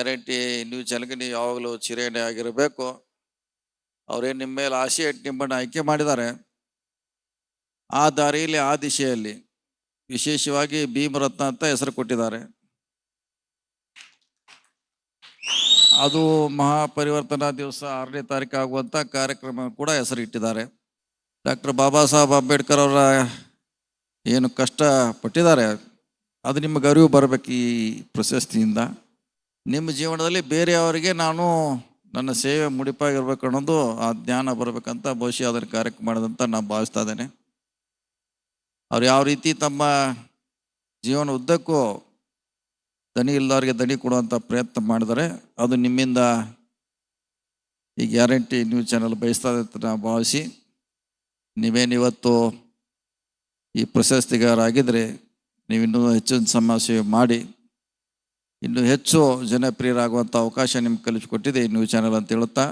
Guarantee news ಚಾನಲ್ಗೆ ನೀವು ಯಾವಾಗಲೂ ಚಿರೇಣಿ ಆಗಿರಬೇಕು. ಅವರೇನು ನಿಮ್ಮ ಮೇಲೆ ಆಸೆ ಇಟ್ಟು ನಿಮ್ಮನ್ನು ಆಯ್ಕೆ ಮಾಡಿದ್ದಾರೆ. ಆ ದಾರಿಯಲ್ಲಿ ಆ ದಿಶೆಯಲ್ಲಿ ವಿಶೇಷವಾಗಿ ಭೀಮರತ್ನ ಅಂತ ಹೆಸರು ಕೊಟ್ಟಿದ್ದಾರೆ. ಅದು ಮಹಾಪರಿವರ್ತನಾ ದಿವಸ 6ನೇ ತಾರೀಕು ಆಗುವಂಥ ಕಾರ್ಯಕ್ರಮ ಕೂಡ ಹೆಸರಿಟ್ಟಿದ್ದಾರೆ. ಡಾಕ್ಟರ್ ಬಾಬಾ ಸಾಹೇಬ್ ಅಂಬೇಡ್ಕರ್ ಅವರ ಏನು ಕಷ್ಟ ಪಟ್ಟಿದ್ದಾರೆ ಅದು ನಿಮಗೆ ಅರಿವು ಬರಬೇಕು. ಈ ಪ್ರಶಸ್ತಿಯಿಂದ ನಿಮ್ಮ ಜೀವನದಲ್ಲಿ ಬೇರೆಯವರಿಗೆ ನಾನು ನನ್ನ ಸೇವೆ ಮುಡಿಪಾಗಿರ್ಬೇಕು ಅನ್ನೋದು ಆ ಜ್ಞಾನ ಬರಬೇಕಂತ ಬಹುಶಃ ಅದನ್ನು ಕಾರ್ಯಕ್ರಮ ಮಾಡಿದಂತ ನಾನು ಭಾವಿಸ್ತಾ ಇದ್ದೇನೆ. ಅವ್ರು ಯಾವ ರೀತಿ ತಮ್ಮ ಜೀವನ ಉದ್ದಕ್ಕೂ ದನಿ ಇಲ್ಲದವ್ರಿಗೆ ದನಿ ಕೊಡುವಂಥ ಪ್ರಯತ್ನ ಮಾಡಿದರೆ ಅದು ನಿಮ್ಮಿಂದ ಈ ಗ್ಯಾರಂಟಿ ನ್ಯೂಸ್ ಚಾನಲ್ ಬಯಸ್ತಾ ಇದೆ ಅಂತ ನಾನು ಭಾವಿಸಿ, ನೀವೇನಿವತ್ತು ಈ ಪ್ರಶಸ್ತಿಗಾರಾಗಿದ್ದರೆ ನೀವು ಇನ್ನೂ ಹೆಚ್ಚಿನ ಸಮಾಜ ಸೇವೆ ಮಾಡಿ ಇನ್ನೂ ಹೆಚ್ಚು ಜನಪ್ರಿಯರಾಗುವಂಥ ಅವಕಾಶ ನಿಮ್ಗೆ ಕಲಿಸಿಕೊಟ್ಟಿದೆ ಈ ನ್ಯೂಸ್ ಚಾನಲ್ ಅಂತ ಹೇಳುತ್ತಾ